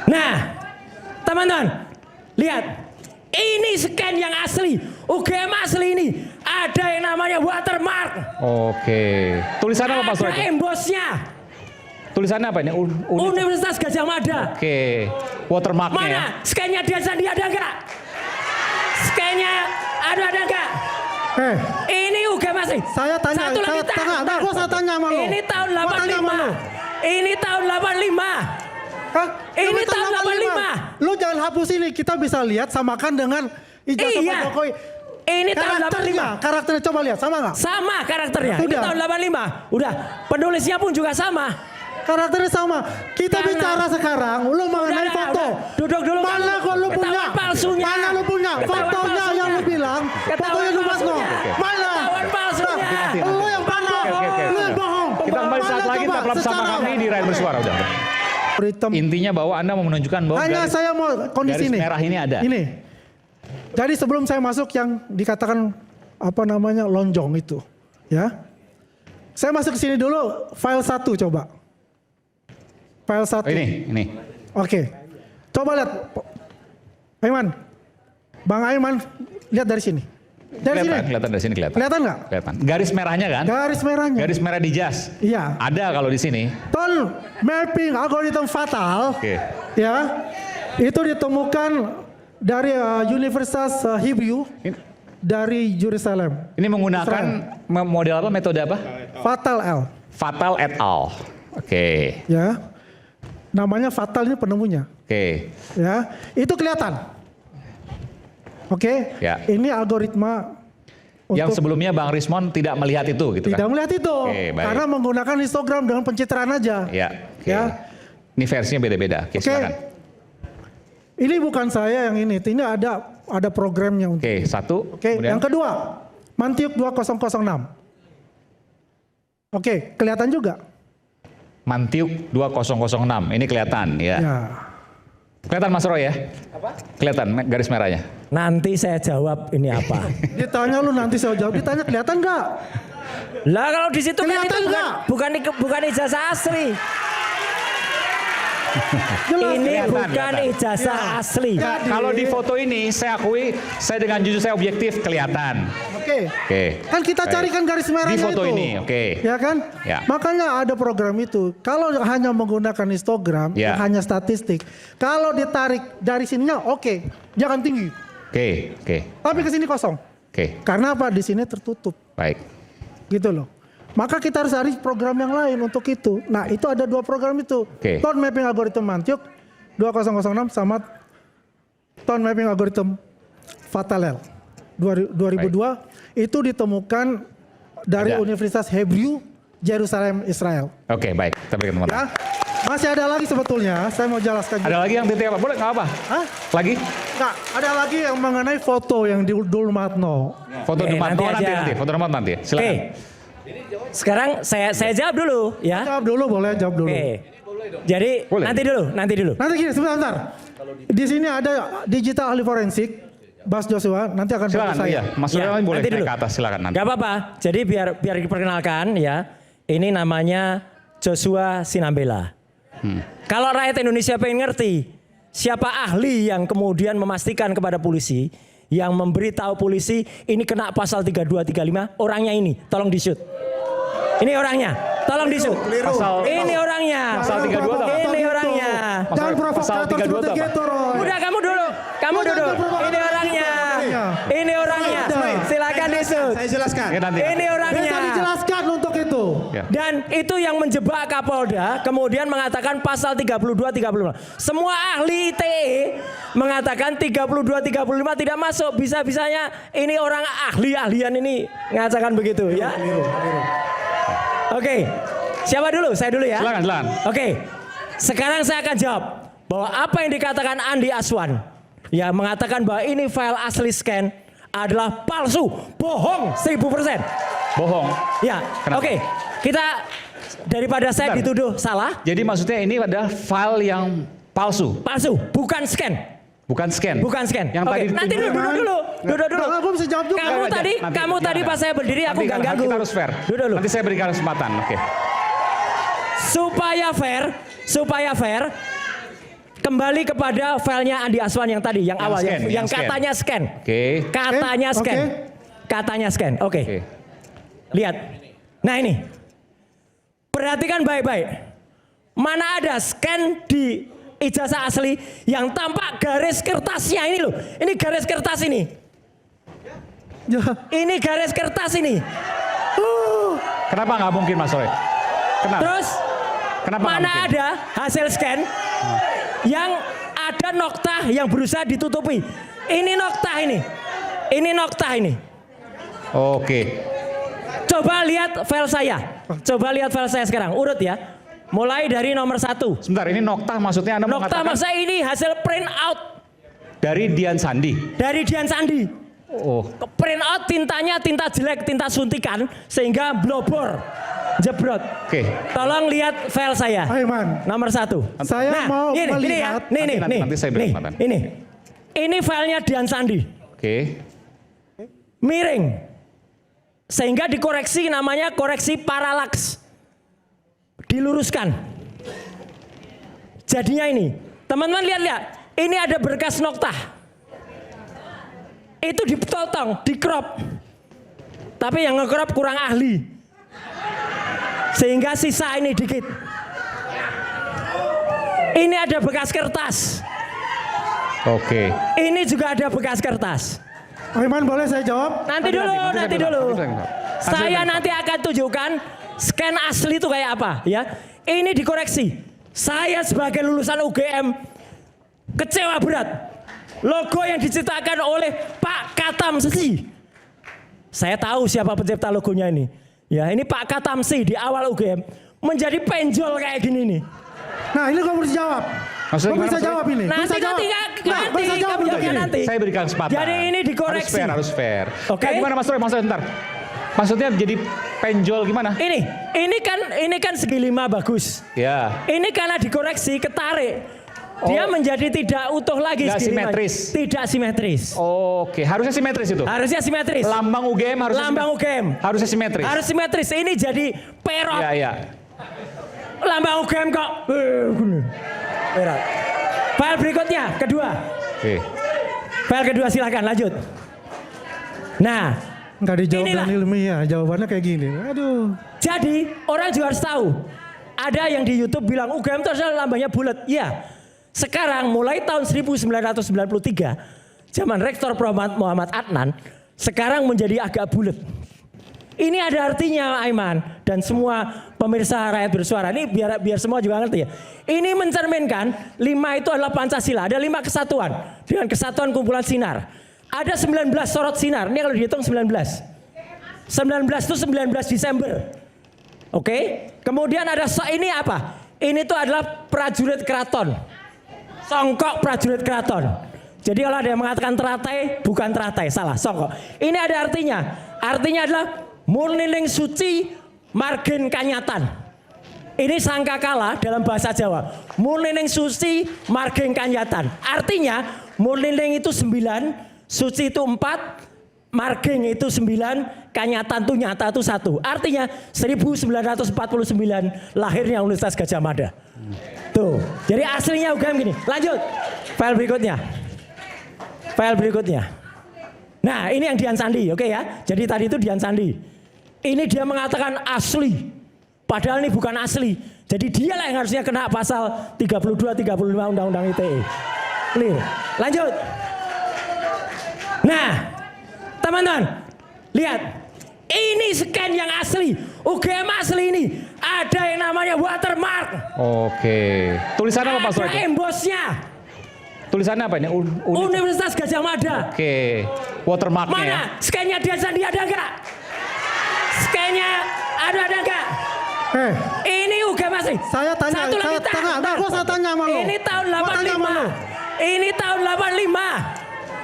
Nah, teman-teman, lihat. Ini scan yang asli. UGM asli ini. Ada yang namanya watermark. Oke. Tulisannya apa Pak Surojo? Ada embosnya. Tulisannya apa ini? Universitas Gadjah Mada. Oke. Watermarknya ya. Mana? Scan-nya dia sendiri ada enggak? Scan-nya ada enggak? Ini UGM asli. Saya tanya, Satu lagi saya tanya sama lu. Ini tahun 85. Ini tahun 85. Hah? Ini tahun 85. Lu jangan hapus ini, kita bisa lihat samakan dengan ijazah Pak Jokowi. Ini tahun 85. Karakternya coba lihat, sama nggak? Sama karakternya. Ini Udah. tahun 85. Udah. Penulisnya pun juga sama. Karakternya sama. Kita Karena- bicara sekarang, lu mengenai Udah, foto. udah. Duduk dulu. Mana kok lu punya? Ketahuan palsunya. Mana lu punya? Ketahuan Fotonya palsunya. yang lu bilang, fotonya lu Mas Noh. Mana? Ketahuan palsunya. Lu yang mana? Oke. Lu yang bohong. Kita kembali saat Mana lagi coba? tetap bersama Secara- kami di Rakyat Bersuara. Udah. Intinya bahwa Anda mau menunjukkan bahwa Hanya saya mau kondisi garis ini. merah ini ada. Ini. Jadi sebelum saya masuk yang dikatakan apa namanya lonjong itu, ya. Saya masuk ke sini dulu, file 1 coba. File 1. Oh, ini. Oke. Coba lihat. Aiman. Bang Aiman, lihat dari sini. Dari sini. Kelihatan dari sini kelihatan. Kelihatan nggak? Kelihatan. Garis merahnya kan? Garis merahnya. Garis merah di jas. Iya. Ada kalau di sini. Tone mapping algoritma fatal. Oke. Ya. Itu ditemukan dari Universitas Hebrew dari Jerusalem. Ini menggunakan model apa? Metode apa? Fatal L. Fatal et al. Oke. Ya. Namanya fatal ini penemunya. Oke. Ya. Itu kelihatan. Oke. Ya. Ini algoritma Yang untuk sebelumnya Bang Rismon tidak melihat itu gitu tidak kan? melihat itu. Oke, baik. Karena menggunakan histogram dengan pencitraan aja. Ya. Oke. Ya. Ini versinya beda-beda. Oke, Oke. silakan. Ini bukan saya yang ini ada programnya untuk. Oke, satu. Oke, Kemudian yang kedua, Mantiuk 2006. Oke, kelihatan juga. Mantiuk 2006. Ini kelihatan ya. Ya. Kelihatan Mas Roy ya? Apa? Kelihatan garis merahnya. Nanti saya jawab ini apa. Ditanya lu nanti saya jawab. Ditanya kelihatan nggak? Lah kalau di situ kan Kelihatan itu nggak? bukan ijazah asli. Jelas. Ini Kelihatan, bukan kelihatan. ijazah asli. Nah, kalau di foto ini saya akui, saya dengan jujur saya objektif kelihatan. Oke. Oke. Kan kita Baik. carikan garis merahnya Di foto itu. ini, oke. Ya kan? Ya. Makanya ada program itu. Kalau hanya menggunakan histogram, Ya. hanya statistik. Kalau ditarik dari sininya, oke, jangan tinggi. Oke, oke, Tapi ke sini kosong. oke. Karena apa? Di sini tertutup. Baik. Gitu loh. Maka kita harus cari program yang lain untuk itu. Nah, itu ada 2 program itu. Oke. Tone mapping algorithm Mantiuk 2006 sama tone mapping algorithm Fatalel 2002 itu ditemukan dari Ada. Universitas Hebrew Jerusalem Israel. Oke, baik. Kita berikan teman. Ya. Masih ada lagi sebetulnya, saya mau jelaskan. Ada lagi yang titik apa? Boleh nggak apa? Hah? Lagi? Nggak, ada lagi yang mengenai foto yang di Dulmatno. Foto Oke, Demat. nanti Oh, aja. nanti. Foto Demat nanti. Silakan. Oke. Sekarang saya jawab dulu ya. Jawab dulu, boleh jawab dulu. Oke. Jadi Boleh. nanti dulu. Nanti gini, sebentar. Di sini ada digital ahli forensik, Bas Joshua, nanti akan bantu Silakan. saya. Iya, Mas Ya, Roy boleh nanti naik dulu. ke atas. Silakan nanti. Gak apa-apa. Jadi biar diperkenalkan ya. Ini namanya Joshua Sinambela. Kalau rakyat Indonesia pengen ngerti siapa ahli yang kemudian memastikan kepada polisi, yang memberitahu polisi ini kena pasal 3235, orangnya ini, tolong di-shoot. Ini orangnya, tolong di-shoot. Pasal Ini orangnya. Pasal 32 apa? Ini orangnya. Dan Pasal provokator 32 seperti apa? gitu, Roy. Udah kamu duduk. Kamu Udah, duduk. provokator Ini orangnya. Ini orangnya. Udah. Silakan di-shoot. Saya jelaskan. Oke, nanti. Ini orangnya. Bisa dijelaskan untuk itu. Ya. Dan itu yang menjebak Kapolda, kemudian mengatakan pasal 32-35. Semua ahli ITE mengatakan 32-35 tidak masuk. Bisa-bisanya ini orang ahli-ahlian ini mengatakan begitu ya. Oke, siapa dulu? Saya dulu ya. Silakan. Oke, sekarang saya akan jawab bahwa apa yang dikatakan Andi Aswan, ya mengatakan bahwa ini file asli scan adalah palsu, bohong 1000%. Bohong. Ya, Kenapa? oke. Kita daripada saya Bentar. dituduh salah, Jadi maksudnya ini adalah file yang palsu, palsu, bukan scan. bukan scan. Bukan scan. Yang Oke, tadi nanti dituduh- duduk dulu. Aku bisa jawab juga. Kamu Nanti, tadi, nanti, pas saya berdiri aku nanti nggak kan ganggu. Kita harus fair. Duduk dulu. Nanti saya berikan kesempatan. Oke. Supaya fair, Kembali kepada filenya Andi Aswan yang tadi, yang awal, scan, yang scan. katanya scan. Oke. Katanya Oke. scan. Katanya scan. Oke. Oke. Lihat. Nah ini. Perhatikan baik-baik. Mana ada scan di ijazah asli yang tampak garis kertasnya ini loh. Ini garis kertas ini. Ya. Ini garis kertas ini. Kenapa nggak mungkin Mas Roy? Kenapa? Terus Kenapa nggak mana mungkin? ada hasil scan yang ada noktah yang berusaha ditutupi. Ini noktah ini. Ini noktah ini. Oke. Coba lihat file saya. Coba lihat file saya sekarang. Urut ya. Mulai dari nomor 1. Sebentar, ini noktah maksudnya Anda Noktah mengatakan maksudnya ini hasil print out dari Dian Sandi. dari Dian Sandi. Oh. Print out tintanya tinta jelek, tinta suntikan sehingga blobor, jebrot. Oke. Tolong lihat file saya. Aiman, Nomor 1. saya mau ini ya. melihat. Nanti saya beri kesempatan. Ini filenya Dian Sandi. Oke. Miring. Sehingga dikoreksi namanya koreksi paralaks. Diluruskan. Jadinya ini. Teman-teman lihat-lihat. Ini ada berkas noktah. Itu dipotong, di-crop. Tapi yang nge-crop kurang ahli. Sehingga sisa ini dikit. Ini ada bekas kertas. Oke. Ini juga ada bekas kertas. Aiman boleh saya jawab? Nanti dulu. Nanti Saya nanti akan tunjukkan scan asli itu kayak apa ya. Ini dikoreksi. Saya sebagai lulusan UGM kecewa berat. Logo yang diciptakan oleh Pak Katamsi. Saya tahu siapa pencipta logonya ini. Ya, ini Pak Katamsi di awal UGM menjadi penjol kayak gini nih. Nah ini kamu harus jawab. Maksudnya Kamu gimana, bisa Mas Roy? jawab ini. Nanti Bisa jawab. Bisa jawab kamu untuk jawabnya ini. nanti. Saya berikan kesempatan. Jadi ini dikoreksi. Harus fair. Oke. Nah, gimana Mas Roy? Maksudnya bentar. Maksudnya jadi penjol gimana? Ini kan segi 5 bagus. Ya. Ini karena dikoreksi, ketarik. Dia menjadi tidak utuh lagi. Nggak segi 5. simetris. Tidak simetris. Oke, harusnya simetris itu. Harusnya simetris. Lambang UGM harusnya Lambang UGM. harusnya simetris. Harus simetris. Ini jadi perot. Iya, iya. Lambang UGM kok. Gini. Perot. File berikutnya, kedua. Oke. File kedua silakan lanjut. Nah, Nggak dijawab Inilah. dengan ilmiah, jawabannya kayak gini. Aduh. jadi orang juga harus tahu. Ada yang di YouTube bilang UGM itu adalah lambangnya bulat. Iya. Sekarang mulai tahun 1993, zaman Rektor Muhammad Adnan, sekarang menjadi agak bulat. Ini ada artinya Aiman dan semua pemirsa rakyat bersuara. Ini biar semua juga ngerti ya. Ini mencerminkan 5 itu adalah Pancasila. Ada 5 kesatuan dengan kesatuan kumpulan sinar. Ada 19 sorot sinar. Ini kalau dihitung 19. 19 itu 19 Desember. Oke. Kemudian ada ini apa? Ini tuh adalah prajurit keraton. Songkok prajurit keraton. Jadi kalau ada yang mengatakan teratai, bukan teratai, salah, songkok. Ini ada artinya. Artinya adalah murnining suci margen kanyatan. Ini sangkakala dalam bahasa Jawa. Murnining suci margen kanyatan. Artinya murnining itu 9, suci itu 4, margeng itu 9, kanyatan itu nyata itu 1. Artinya 1949 lahirnya Universitas Gadjah Mada. Tuh. Jadi aslinya UGM gini. Lanjut. File berikutnya. File berikutnya. Nah, ini yang Dian Sandi, oke ya. Jadi tadi itu Dian Sandi. Ini dia mengatakan asli. Padahal ini bukan asli. Jadi dialah yang harusnya kena pasal 32 35 Undang-Undang ITE. Clear. Lanjut. Nah, teman-teman, lihat. Ini scan yang asli. UGM asli ini ada yang namanya watermark. Oke. Tulisannya apa Mas Roy? Ada embosnya. Tulisannya apa ini? Universitas Gadjah Mada. Oke. Watermarknya ya. Mana? Scan-nya Dian Sandi ada enggak? Scan-nya ada enggak? Ini UGM asli. Saya tanya, Satu lagi, nah, gua saya tanya sama lu. Ini tahun Gua tanya sama lu. 85. Ini tahun 85.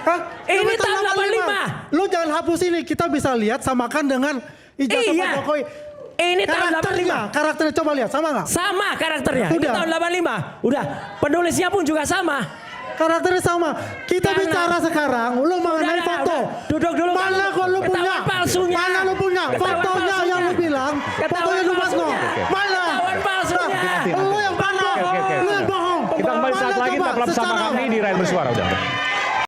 Hah? Ini tahun 85. Lu jangan hapus ini, kita bisa lihat samakan dengan ijazah Iya. Pak Jokowi. Ini tahun 85. Karakternya coba lihat, sama nggak? Sama karakternya. Ini Udah. tahun 85. Udah. Penulisnya pun juga sama. Karakternya sama. Kita Karena- bicara sekarang, lu mengenai Udah, foto. udah. Duduk dulu. Mana kok lu punya? Ketahuan palsunya. Mana lu punya? Ketahuan Fotonya palsunya. yang lu bilang. Ketahuan Fotonya lu Mas palsunya. Mana? Ketahuan palsunya. Lu yang bohong. Oke. Lu yang bohong. Kita kembali saat Mana lagi coba tetaplah bersama secara- kami di Rakyat Bersuara. Udah.